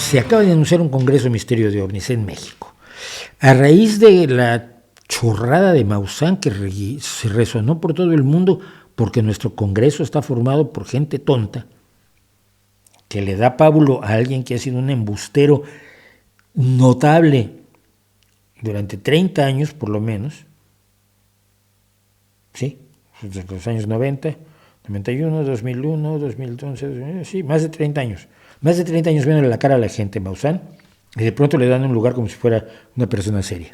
se acaba de anunciar un Congreso Misterio de OVNIs en México. A raíz de la chorrada de Maussan que se resonó por todo el mundo, porque nuestro Congreso está formado por gente tonta, que le da pábulo a alguien que ha sido un embustero notable durante 30 años por lo menos, ¿sí? Desde los años 90, 91, 2001, 2011, sí, más de 30 años. Más de 30 años viéndole la cara a la gente, Maussan, y de pronto le dan un lugar como si fuera una persona seria.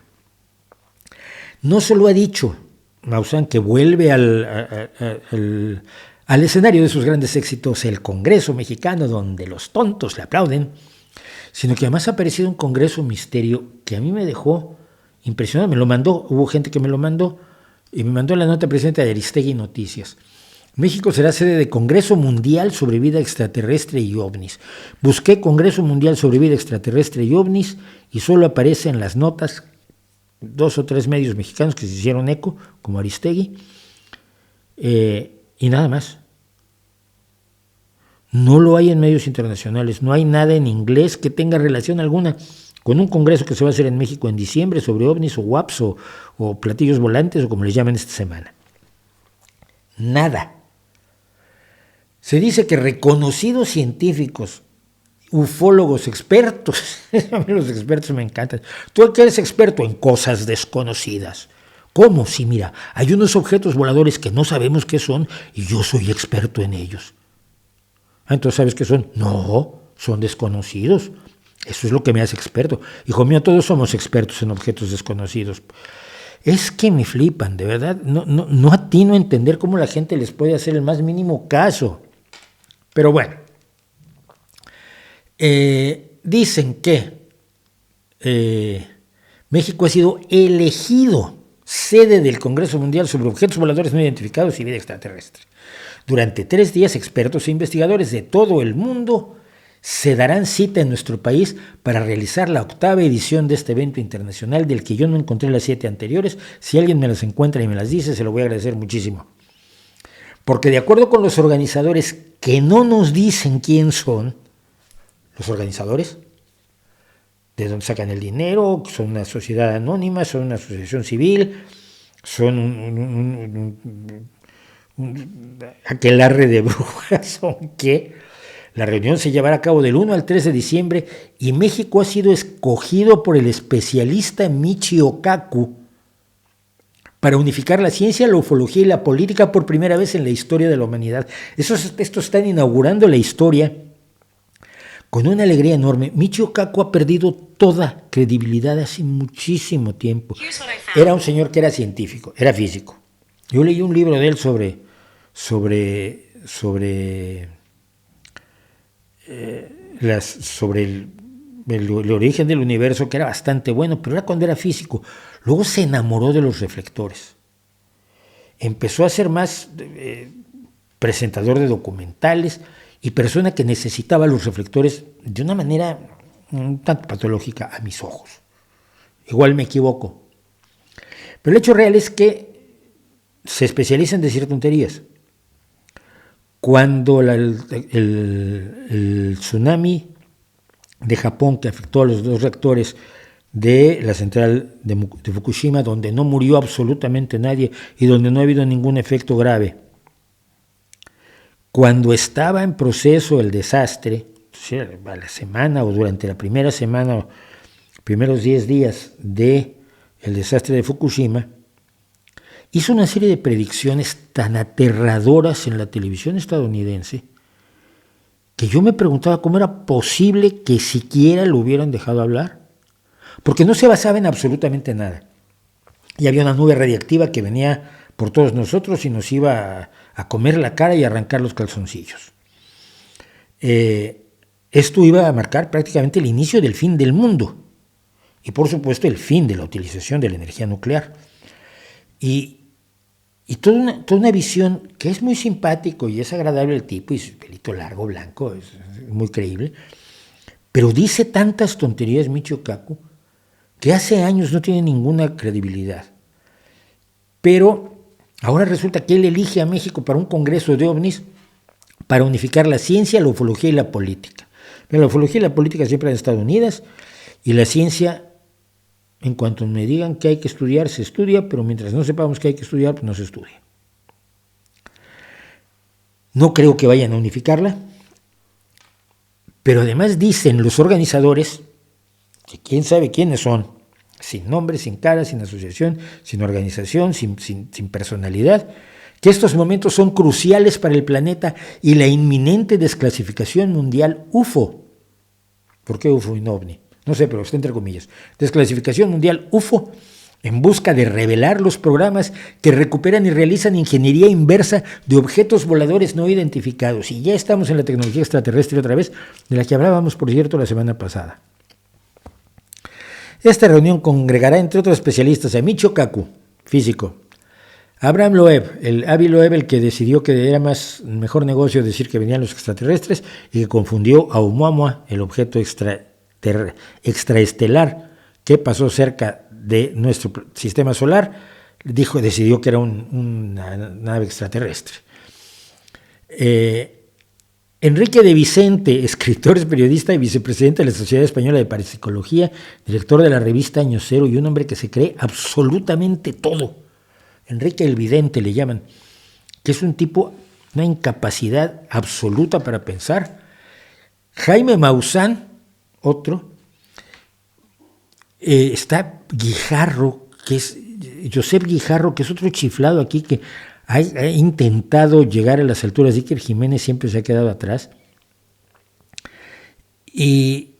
No solo ha dicho Maussan que vuelve al escenario de sus grandes éxitos, el Congreso mexicano, donde los tontos le aplauden, sino que además ha aparecido un Congreso Misterio que a mí me dejó impresionado. Me lo mandó, hubo gente que me lo mandó, y me mandó la nota presente de Aristegui Noticias. México será sede de Congreso Mundial sobre Vida Extraterrestre y OVNIs. Busqué Congreso Mundial sobre Vida Extraterrestre y OVNIs y solo aparece en las notas 2 o 3 medios mexicanos que se hicieron eco, como Aristegui, y nada más. No lo hay en medios internacionales, no hay nada en inglés que tenga relación alguna con un congreso que se va a hacer en México en diciembre sobre OVNIs o WAPs o platillos volantes o como les llaman esta semana. Nada. Se dice que reconocidos científicos, ufólogos, expertos, a mí los expertos me encantan. Tú que eres experto en cosas desconocidas. ¿Cómo? Sí, mira, hay unos objetos voladores que no sabemos qué son y yo soy experto en ellos. Entonces, ¿sabes qué son? No, son desconocidos. Eso es lo que me hace experto. Hijo mío, todos somos expertos en objetos desconocidos. Es que me flipan, de verdad. No atino a entender cómo la gente les puede hacer el más mínimo caso. Pero bueno, dicen que México ha sido elegido sede del Congreso Mundial sobre Objetos Voladores No Identificados y Vida Extraterrestre. Durante 3 días, expertos e investigadores de todo el mundo se darán cita en nuestro país para realizar la 8ª edición de este evento internacional del que yo no encontré las 7 anteriores. Si alguien me las encuentra y me las dice, se lo voy a agradecer muchísimo. Porque de acuerdo con los organizadores, que no nos dicen quién son, los organizadores, de dónde sacan el dinero, son una sociedad anónima, son una asociación civil, son un aquelarre de brujas, son qué. La reunión se llevará a cabo del 1 al 3 de diciembre y México ha sido escogido por el especialista Michio Kaku para unificar la ciencia, la ufología y la política por primera vez en la historia de la humanidad. Estos están inaugurando la historia con una alegría enorme. Michio Kaku ha perdido toda credibilidad hace muchísimo tiempo. Era un señor que era científico, era físico. Yo leí un libro de él sobre el origen del universo, que era bastante bueno, pero era cuando era físico. Luego se enamoró de los reflectores. Empezó a ser más presentador de documentales y persona que necesitaba los reflectores de una manera un tanto patológica a mis ojos. Igual me equivoco. Pero el hecho real es que se especializa en decir tonterías. Cuando el tsunami de Japón que afectó a los 2 reactores de la central de Fukushima, donde no murió absolutamente nadie y donde no ha habido ningún efecto grave, cuando estaba en proceso el desastre, a la semana o durante la primera semana o primeros 10 días del desastre de Fukushima, hizo una serie de predicciones tan aterradoras en la televisión estadounidense que yo me preguntaba cómo era posible que siquiera lo hubieran dejado hablar, porque no se basaba en absolutamente nada. Y había una nube radiactiva que venía por todos nosotros y nos iba a comer la cara y a arrancar los calzoncillos. Esto iba a marcar prácticamente el inicio del fin del mundo y por supuesto el fin de la utilización de la energía nuclear. Y toda una visión que es muy simpático y es agradable el tipo, y su pelito largo, blanco, es muy creíble, pero dice tantas tonterías Michio Kaku que hace años no tiene ninguna credibilidad. Pero ahora resulta que él elige a México para un congreso de ovnis para unificar la ciencia, la ufología y la política. Pero la ufología y la política siempre han estado unidas, y la ciencia, en cuanto me digan que hay que estudiar, se estudia, pero mientras no sepamos que hay que estudiar, pues no se estudia. No creo que vayan a unificarla, pero además dicen los organizadores, que quién sabe quiénes son, sin nombre, sin cara, sin asociación, sin organización, sin personalidad, que estos momentos son cruciales para el planeta y la inminente desclasificación mundial UFO. ¿Por qué UFO y no OVNI? No sé, pero está entre comillas. Desclasificación mundial UFO, en busca de revelar los programas que recuperan y realizan ingeniería inversa de objetos voladores no identificados. Y ya estamos en la tecnología extraterrestre otra vez, de la que hablábamos, por cierto, la semana pasada. Esta reunión congregará, entre otros especialistas, a Michio Kaku, físico, Abraham Loeb, el Avi Loeb, el que decidió que era mejor negocio decir que venían los extraterrestres y que confundió a Oumuamua, el objeto extraestelar que pasó cerca de nuestro sistema solar, decidió que era una nave extraterrestre. Enrique de Vicente, escritor, periodista y vicepresidente de la Sociedad Española de Parapsicología, director de la revista Año Cero y un hombre que se cree absolutamente todo. Enrique el Vidente le llaman, que es un tipo, una incapacidad absoluta para pensar. Jaime Maussan, otro. Está Guijarro, que es Josep Guijarro, que es otro chiflado aquí que ha intentado llegar a las alturas de Iker Jiménez, siempre se ha quedado atrás. Y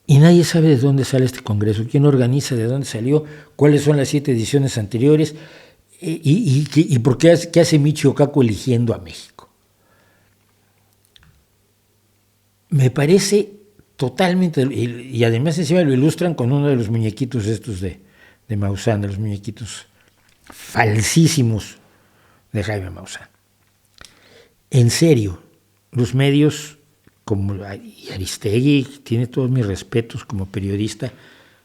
nadie sabe de dónde sale este congreso, quién organiza, de dónde salió, cuáles son las 7 ediciones anteriores y por qué hace Michio Kaku eligiendo a México. Me parece totalmente, y además encima lo ilustran con uno de los muñequitos estos de Maussan, de los muñequitos falsísimos de Jaime Maussan. En serio, los medios, como Aristegui, tiene todos mis respetos como periodista,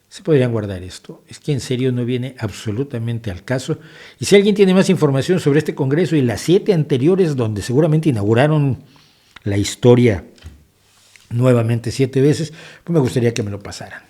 se podrían guardar esto. Es que en serio no viene absolutamente al caso. Y si alguien tiene más información sobre este congreso y las 7 anteriores, donde seguramente inauguraron la historia nuevamente 7 veces, pues me gustaría que me lo pasaran.